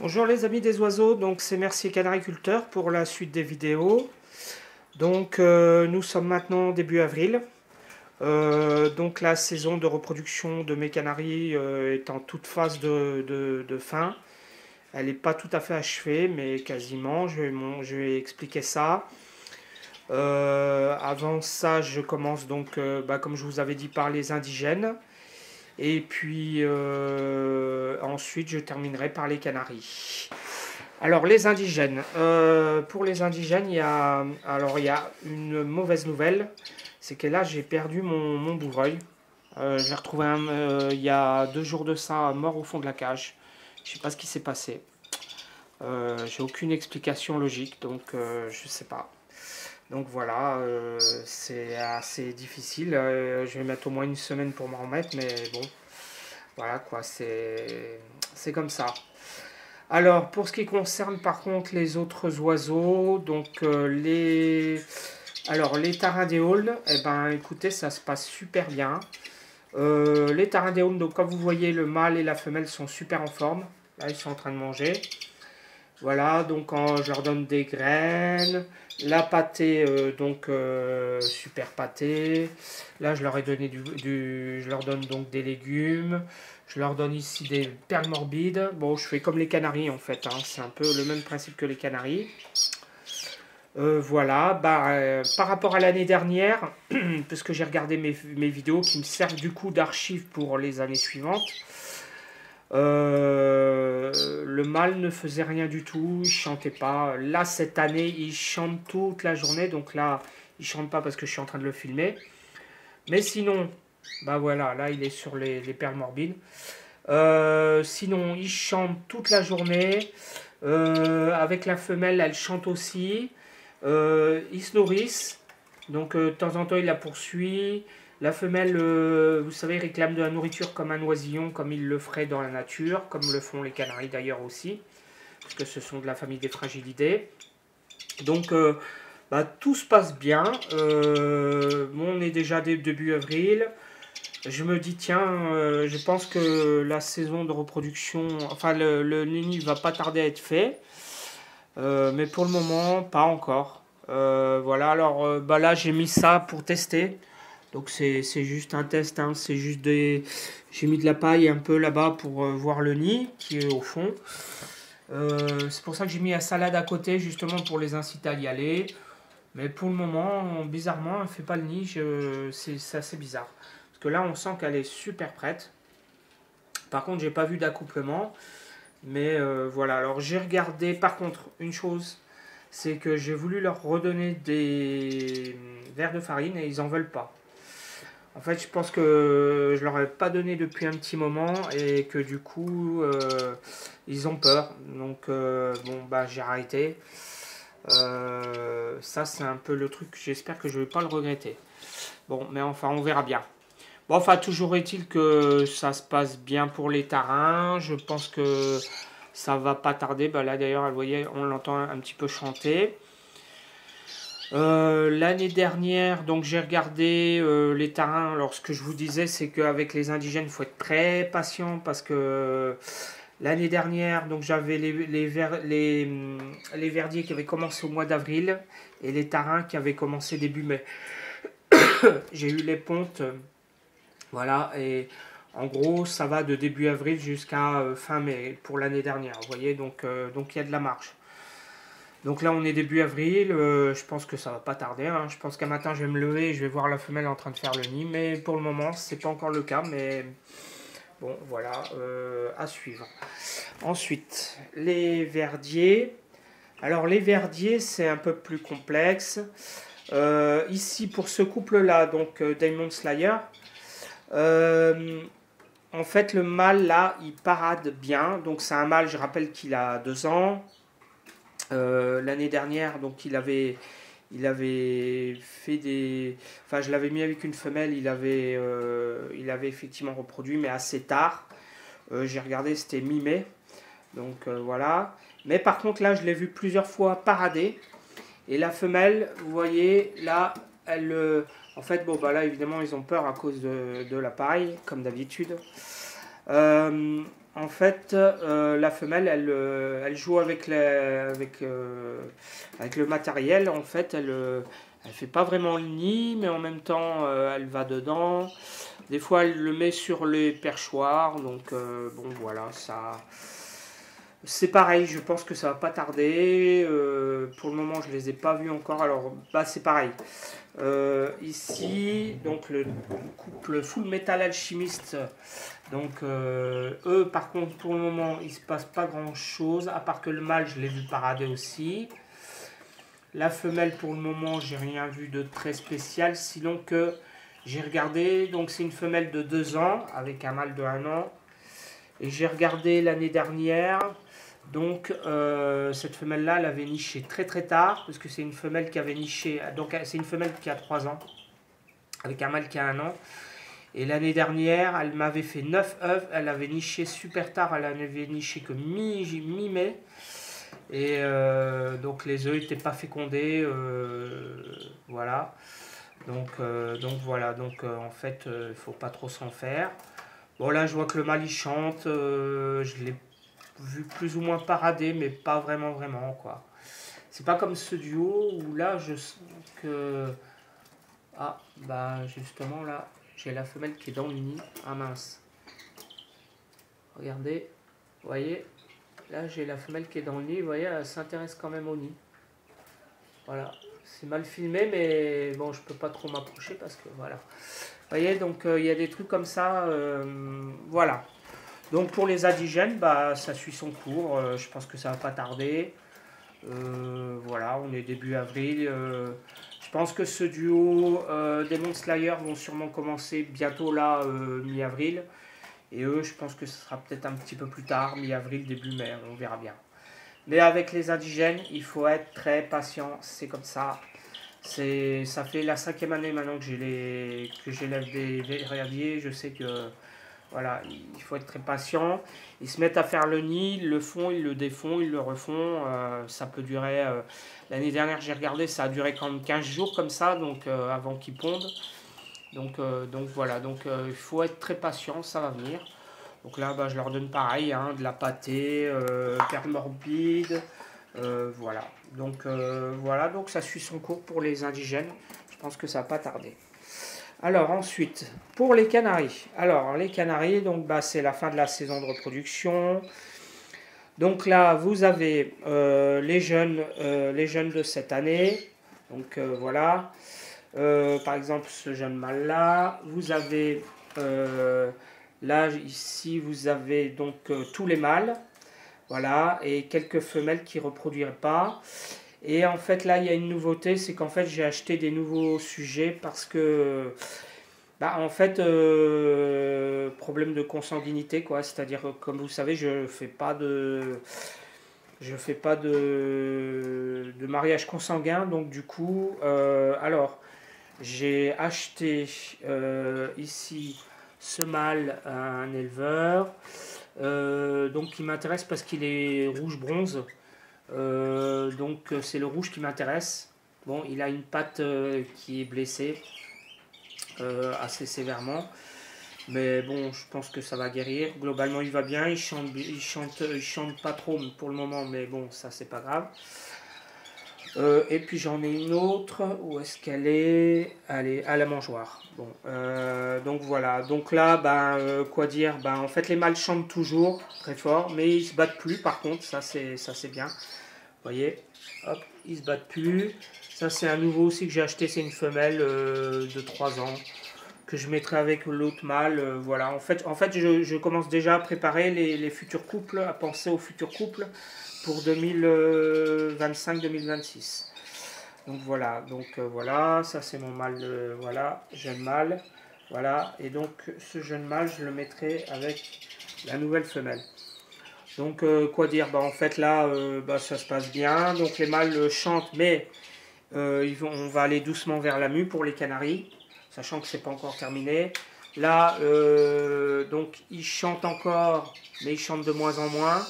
Bonjour les amis des oiseaux, donc c'est Mercier Canariculteur pour la suite des vidéos. Donc nous sommes maintenant début avril. Donc la saison de reproduction de mes canaris est en toute phase de fin. Elle n'est pas tout à fait achevée, mais quasiment. Je vais expliquer ça. Avant ça, je commence donc, comme je vous avais dit, par les indigènes. Et puis ensuite, je terminerai par les canaris. Alors, les indigènes. Pour les indigènes, il y a une mauvaise nouvelle. C'est que là, j'ai perdu mon bouvreuil. J'ai retrouvé il y a 2 jours de ça, mort au fond de la cage. Je ne sais pas ce qui s'est passé. J'ai aucune explication logique, donc je ne sais pas. Donc voilà, c'est assez difficile. Je vais mettre au moins une semaine pour m'en remettre, mais bon, voilà quoi, c'est comme ça. Alors, pour ce qui concerne par contre les autres oiseaux, donc les tarindéoles, eh ben écoutez, ça se passe super bien. Les tarindéoles, donc comme vous voyez, le mâle et la femelle sont super en forme. Là, ils sont en train de manger. Voilà, donc je leur donne des graines, la pâtée, super pâtée. Là, je leur ai donné je leur donne donc des légumes. Je leur donne ici des perles morbides. Bon, je fais comme les canaris en fait, hein. C'est un peu le même principe que les canaris. Voilà, par rapport à l'année dernière, parce que j'ai regardé mes vidéos qui me servent du coup d'archives pour les années suivantes. Le mâle ne faisait rien du tout, il chantait pas. Là, cette année, il chante toute la journée. Donc là, il chante pas parce que je suis en train de le filmer. Mais sinon, bah voilà, là, il est sur les perles morbides. Sinon, il chante toute la journée. Avec la femelle, elle chante aussi. Ils se nourrissent. Donc, de temps en temps, il la poursuit. La femelle, vous savez, réclame de la nourriture comme un oisillon, comme il le ferait dans la nature, comme le font les canaris d'ailleurs aussi, parce que ce sont de la famille des fragilidés. Donc, tout se passe bien. On est déjà début avril. Je me dis, tiens, je pense que la saison de reproduction, enfin, le nid va pas tarder à être fait. Mais pour le moment, pas encore. Voilà, alors là, j'ai mis ça pour tester. Donc c'est juste un test, hein. C'est juste j'ai mis de la paille un peu là-bas pour voir le nid qui est au fond. C'est pour ça que j'ai mis la salade à côté justement pour les inciter à y aller. Mais pour le moment, bizarrement, elle ne fait pas le nid. C'est assez bizarre. Parce que là, on sent qu'elle est super prête. Par contre, j'ai pas vu d'accouplement. Mais voilà, alors j'ai regardé par contre une chose. C'est que j'ai voulu leur redonner des verres de farine et ils en veulent pas. En fait, je pense que je leur ai pas donné depuis un petit moment et que du coup, ils ont peur. Donc, j'ai arrêté. Ça, c'est un peu le truc. J'espère que je vais pas le regretter. Bon, mais enfin, on verra bien. Bon, enfin, toujours est-il que ça se passe bien pour les tarins. Je pense que ça va pas tarder. Là, d'ailleurs, vous voyez, on l'entend un petit peu chanter. L'année dernière, donc j'ai regardé les tarins. Alors, ce que je vous disais, c'est qu'avec les indigènes, il faut être très patient parce que l'année dernière, donc j'avais les verdiers qui avaient commencé au mois d'avril et les tarins qui avaient commencé début mai. J'ai eu les pontes, voilà, et en gros, ça va de début avril jusqu'à fin mai pour l'année dernière. Vous voyez, donc il y a de la marge. Donc là, on est début avril. Je pense que ça va pas tarder, hein. Je pense qu'un matin, je vais me lever et je vais voir la femelle en train de faire le nid. Mais pour le moment, c'est pas encore le cas. Mais bon, voilà, à suivre. Ensuite, les verdiers. Alors, les verdiers, c'est un peu plus complexe. Ici, pour ce couple-là, donc Diamond Slayer, en fait, le mâle, là, il parade bien. Donc, c'est un mâle, je rappelle qu'il a 2 ans. L'année dernière, donc il avait fait des. Enfin, je l'avais mis avec une femelle, il avait effectivement reproduit, mais assez tard. J'ai regardé, c'était mi-mai. Donc voilà. Mais par contre, là, je l'ai vu plusieurs fois parader. Et la femelle, vous voyez, là, elle. En fait, là, évidemment, ils ont peur à cause de la paille, comme d'habitude. En fait, la femelle, elle joue avec, avec le matériel. En fait, elle fait pas vraiment le nid, mais en même temps, elle va dedans. Des fois, elle le met sur les perchoirs. Donc, bon, voilà, ça. C'est pareil, je pense que ça va pas tarder. Pour le moment, je les ai pas vus encore. Alors, bah, c'est pareil. Ici, donc le couple Full Metal Alchimiste. Donc, eux, par contre, pour le moment, il se passe pas grand chose. À part que le mâle, je l'ai vu parader aussi. La femelle, pour le moment, j'ai rien vu de très spécial. Sinon que j'ai regardé. Donc, c'est une femelle de 2 ans avec un mâle de 1 an. Et j'ai regardé l'année dernière. Donc, cette femelle-là, elle avait niché très très tard, parce que c'est une femelle qui avait niché. Donc, c'est une femelle qui a 3 ans, avec un mâle qui a 1 an. Et l'année dernière, elle m'avait fait 9 œufs. Elle avait niché super tard, elle avait niché que mi-mai. Et donc, les œufs n'étaient pas fécondés. Voilà. Donc voilà. Donc, en fait, il ne faut pas trop s'en faire. Bon, là, je vois que le mâle il chante. Je l'ai vu plus ou moins parader, mais pas vraiment, vraiment, quoi. C'est pas comme ce duo où là, je sens que. Ah, bah, justement, là, j'ai la femelle qui est dans le nid. Ah mince. Regardez. Vous voyez. Là, j'ai la femelle qui est dans le nid. Vous voyez, elle s'intéresse quand même au nid. Voilà. C'est mal filmé, mais bon, je peux pas trop m'approcher parce que voilà. Vous voyez, donc il y a des trucs comme ça. Voilà. Donc pour les indigènes, bah, ça suit son cours. Je pense que ça va pas tarder. Voilà, on est début avril. Je pense que ce duo Demon Slayer vont sûrement commencer bientôt là, mi-avril. Et eux, je pense que ce sera peut-être un petit peu plus tard, mi-avril, début mai, on verra bien. Mais avec les indigènes, il faut être très patient, c'est comme ça. Ça fait la 5e année maintenant que j'élève des verriers. Je sais que voilà, il faut être très patient. Ils se mettent à faire le nid, ils le font, ils le défont, ils le refont. Ça peut durer. L'année dernière, j'ai regardé, ça a duré quand même 15 jours comme ça, donc avant qu'ils pondent. Donc voilà, donc il faut être très patient, ça va venir. Donc là, bah, je leur donne pareil, hein, de la pâtée, perle morbide. Voilà. Voilà, donc ça suit son cours pour les indigènes. Je pense que ça va pas tarder. Alors ensuite, pour les canaris. Alors les canaris, donc bah, c'est la fin de la saison de reproduction. Donc là, vous avez les jeunes de cette année. Donc voilà. Par exemple, ce jeune mâle-là. Vous avez là, ici, vous avez donc tous les mâles. Voilà. Et quelques femelles qui ne reproduiraient pas. Et en fait, là, il y a une nouveauté, c'est qu'en fait, j'ai acheté des nouveaux sujets parce que, bah, en fait, problème de consanguinité, quoi. C'est-à-dire, comme vous savez, je fais pas de mariage consanguin, donc du coup, alors, j'ai acheté ici ce mâle à un éleveur, donc qui m'intéresse parce qu'il est rouge bronze. Donc c'est le rouge qui m'intéresse. Bon, il a une patte qui est blessée assez sévèrement. Mais bon, je pense que ça va guérir. Globalement, il va bien. Il chante pas trop pour le moment, mais bon, ça c'est pas grave. Et puis j'en ai une autre. Où est-ce qu'elle est? Elle est à la mangeoire. Bon, donc voilà. Donc là, ben, quoi dire? Ben, en fait, les mâles chantent toujours très fort, mais ils se battent plus. Par contre, ça c'est bien. Vous voyez, hop, ils se battent plus. Ça, c'est un nouveau aussi que j'ai acheté. C'est une femelle de 3 ans que je mettrai avec l'autre mâle. Voilà, en fait je commence déjà à préparer les futurs couples, à penser aux futurs couples pour 2025-2026. Donc voilà, voilà, ça c'est mon mâle, voilà, jeune mâle. Voilà, et donc ce jeune mâle, je le mettrai avec la nouvelle femelle. Donc quoi dire, bah, en fait là bah, ça se passe bien, donc les mâles chantent, mais on va aller doucement vers la mue pour les canaris, sachant que c'est pas encore terminé. Là donc ils chantent encore, mais ils chantent de moins en moins.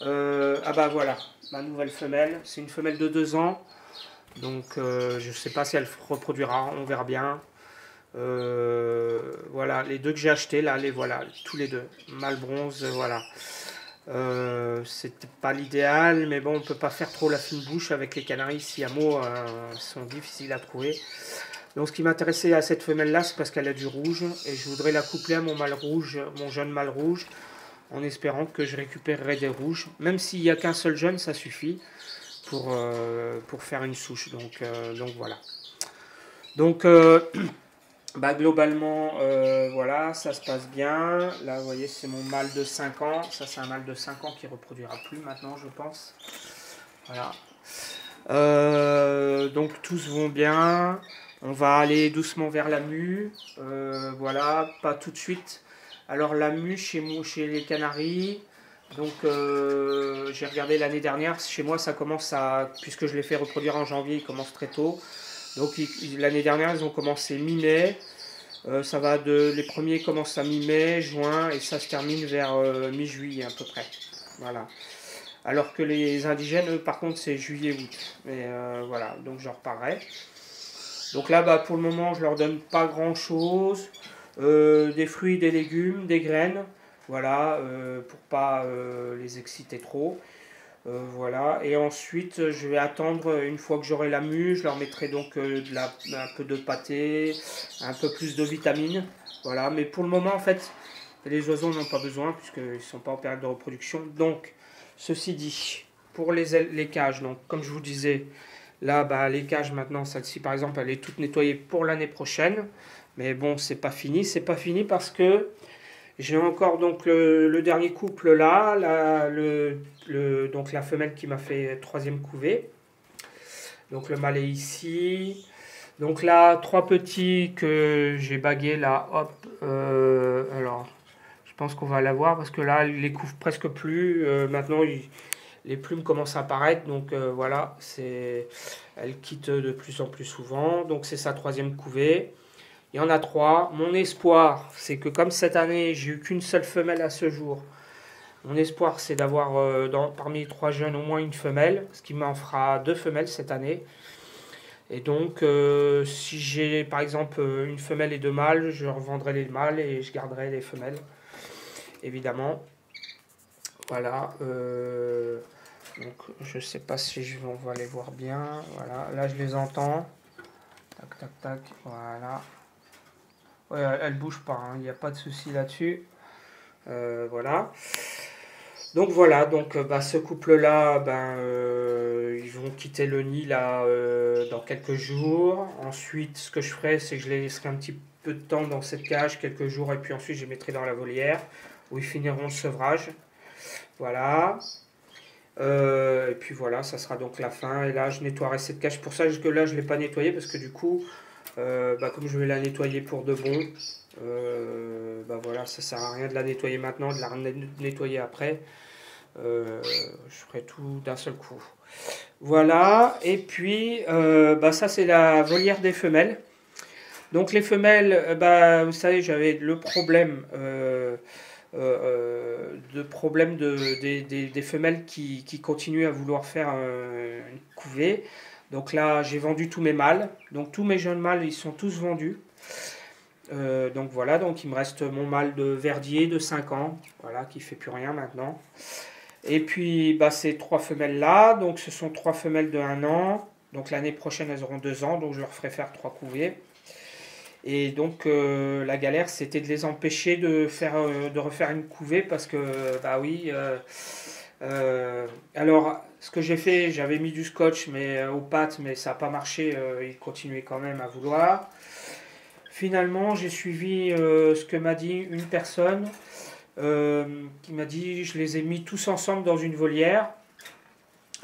Ah bah voilà, ma nouvelle femelle, c'est une femelle de 2 ans, donc je sais pas si elle reproduira, on verra bien. Voilà, les deux que j'ai achetés, là, les voilà, tous les deux. Mâle bronze, voilà. C'était pas l'idéal, mais bon, on peut pas faire trop la fine bouche avec les canaris siamo, sont difficiles à trouver. Donc ce qui m'intéressait à cette femelle là, c'est parce qu'elle a du rouge et je voudrais la coupler à mon mâle rouge, mon jeune mâle rouge, en espérant que je récupérerai des rouges. Même s'il n'y a qu'un seul jeune, ça suffit pour faire une souche. Donc voilà. Donc bah, globalement, voilà, ça se passe bien. Là, vous voyez, c'est mon mâle de 5 ans. Ça, c'est un mâle de 5 ans qui ne reproduira plus maintenant, je pense. Voilà. Donc tous vont bien. On va aller doucement vers la mue. Voilà, pas tout de suite. Alors la mue chez les Canaries, donc j'ai regardé l'année dernière. Chez moi, ça commence puisque je l'ai fait reproduire en janvier, il commence très tôt. Donc l'année dernière, ils ont commencé mi-mai. Les premiers commencent à mi-mai, juin, et ça se termine vers mi-juillet à peu près. Voilà. Alors que les indigènes, eux, par contre, c'est juillet-août. Mais voilà, donc j'en reparlerai. Donc là, bah, pour le moment, je leur donne pas grand-chose. Des fruits, des légumes, des graines. Voilà, pour pas les exciter trop. Voilà, et ensuite je vais attendre une fois que j'aurai la mue, je leur mettrai donc un peu de pâté, un peu plus de vitamines. Voilà, mais pour le moment en fait, les oiseaux n'en ont pas besoin puisqu'ils ne sont pas en période de reproduction. Donc, ceci dit, pour les cages, donc comme je vous disais, là bah, les cages maintenant, celle-ci par exemple, elle est toute nettoyée pour l'année prochaine. Mais bon, c'est pas fini parce que j'ai encore donc le dernier couple là, donc la femelle qui m'a fait troisième couvée. Donc le mâle est ici. Donc là, trois petits que j'ai bagués là, hop. Alors, je pense qu'on va l'avoir parce que là, il les couvre presque plus. Maintenant, les plumes commencent à apparaître. Donc voilà, elle quitte de plus en plus souvent. Donc c'est sa troisième couvée. Il y en a trois. Mon espoir, c'est que comme cette année, j'ai eu qu'une seule femelle à ce jour. Mon espoir, c'est d'avoir parmi les trois jeunes au moins une femelle, ce qui m'en fera deux femelles cette année. Et donc, si j'ai par exemple une femelle et deux mâles, je revendrai les mâles et je garderai les femelles, évidemment. Voilà. Donc, je sais pas si on va les voir bien. Voilà. Là, je les entends. Tac, tac, tac. Voilà. Ouais, elle bouge pas, il n'y a pas de souci là-dessus. Voilà. Donc voilà, donc bah, ce couple-là, ils vont quitter le nid là dans quelques jours. Ensuite, ce que je ferai, c'est que je les laisserai un petit peu de temps dans cette cage, quelques jours, et puis ensuite je les mettrai dans la volière où ils finiront le sevrage. Voilà. Et puis voilà, ça sera donc la fin. Et là, je nettoierai cette cage. Pour ça, jusque là, je ne l'ai pas nettoyée parce que du coup, comme je vais la nettoyer pour de bon, voilà, ça sert à rien de la nettoyer maintenant, de la nettoyer après. Je ferai tout d'un seul coup. Voilà, et puis ça c'est la volière des femelles. Donc les femelles, vous savez, j'avais le problème des femelles qui continuent à vouloir faire une couvée. Donc là, j'ai vendu tous mes mâles. Donc tous mes jeunes mâles, ils sont tous vendus. Donc voilà, donc il me reste mon mâle de Verdier de 5 ans, voilà, qui fait plus rien maintenant. Et puis ces trois femelles là, donc ce sont trois femelles de 1 an. Donc l'année prochaine, elles auront 2 ans, donc je leur ferai faire 3 couvées. Et donc la galère, c'était de les empêcher de refaire une couvée parce que, alors, ce que j'ai fait, j'avais mis du scotch aux pattes, mais ça n'a pas marché, ils continuaient quand même à vouloir. Finalement, j'ai suivi ce que m'a dit une personne qui m'a dit, je les ai mis tous ensemble dans une volière.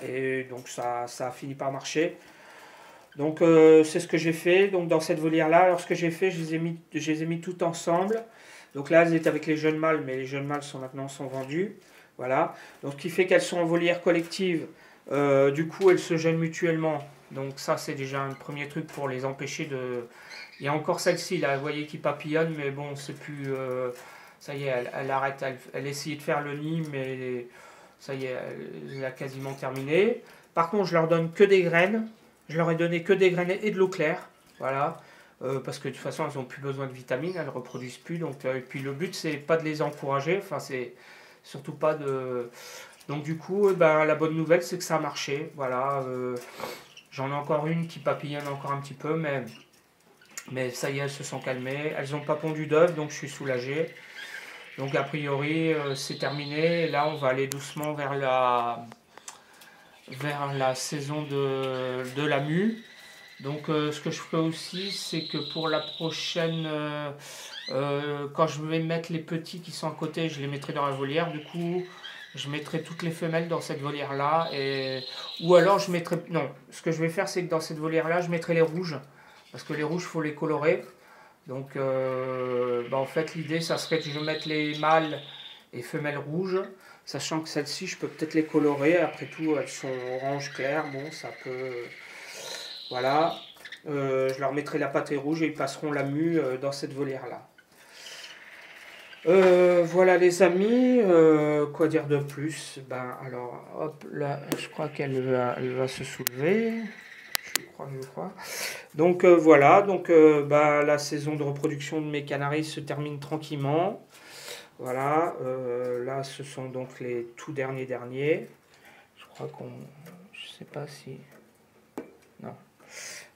Et donc ça a fini par marcher. Donc c'est ce que j'ai fait. Donc dans cette volière-là, alors ce que j'ai fait, je les ai mis tout ensemble. Donc là, elles étaient avec les jeunes mâles, mais les jeunes mâles sont vendus. Voilà. Donc ce qui fait qu'elles sont en volière collective. Du coup, elles se gênent mutuellement. Donc ça, c'est déjà un premier truc pour les empêcher de... Il y a encore celle-ci, là, vous voyez, qui papillonne, mais bon, c'est plus... ça y est, elle arrête, elle essayait de faire le nid, mais ça y est, elle a quasiment terminé. Par contre, je leur donne que des graines. Je leur ai donné que des graines et de l'eau claire. Voilà. parce que de toute façon elles n'ont plus besoin de vitamines, elles ne reproduisent plus. Donc, et puis le but c'est pas de les encourager, enfin c'est surtout pas de... Donc du coup, ben, la bonne nouvelle c'est que ça a marché. Voilà, j'en ai encore une qui papillonne encore un petit peu, mais ça y est, elles se sont calmées. Elles n'ont pas pondu d'œufs, donc je suis soulagé. Donc a priori c'est terminé. Là on va aller doucement vers la saison de la mue. Donc ce que je ferai aussi, c'est que pour la prochaine, quand je vais mettre les petits qui sont à côté, je les mettrai dans la volière. Du coup, je mettrai toutes les femelles dans cette volière-là. Ou alors je mettrai... Non, ce que je vais faire, c'est que dans cette volière-là, je mettrai les rouges. Parce que les rouges, il faut les colorer. Donc bah, en fait, l'idée, ça serait que je mette les mâles et femelles rouges. Sachant que celles-ci, je peux peut-être les colorer. Après tout, elles sont orange clair. Bon, ça peut... Voilà, je leur mettrai la pâtée rouge et ils passeront la mue dans cette volière-là. Voilà les amis, quoi dire de plus? Ben alors, hop, là, je crois elle va se soulever. Je crois. Donc voilà, donc ben, la saison de reproduction de mes canaris se termine tranquillement. Voilà, là ce sont donc les tout derniers. Je crois je sais pas si... Non.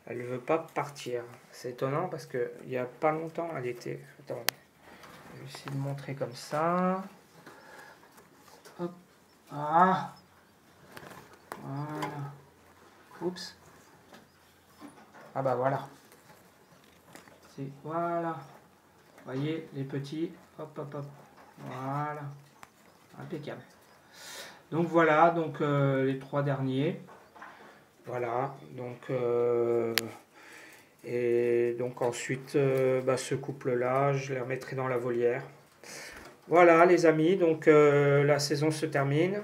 Elle ne veut pas partir. C'est étonnant parce qu'il n'y a pas longtemps, elle était... Attends, je vais essayer de montrer comme ça. Hop. Ah. Voilà. Oups. Ah bah voilà. Voilà. Vous voyez, les petits. Hop, hop, hop. Voilà. Impeccable. Donc voilà, donc les 3 derniers. Voilà, donc... et donc ensuite, bah, ce couple-là, je les remettrai dans la volière. Voilà les amis, donc la saison se termine.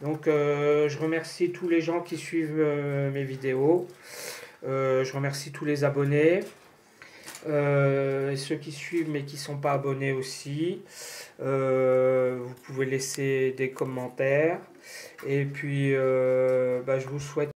Donc je remercie tous les gens qui suivent mes vidéos. Je remercie tous les abonnés. Et ceux qui suivent mais qui ne sont pas abonnés aussi. Vous pouvez laisser des commentaires. Et puis bah, je vous souhaite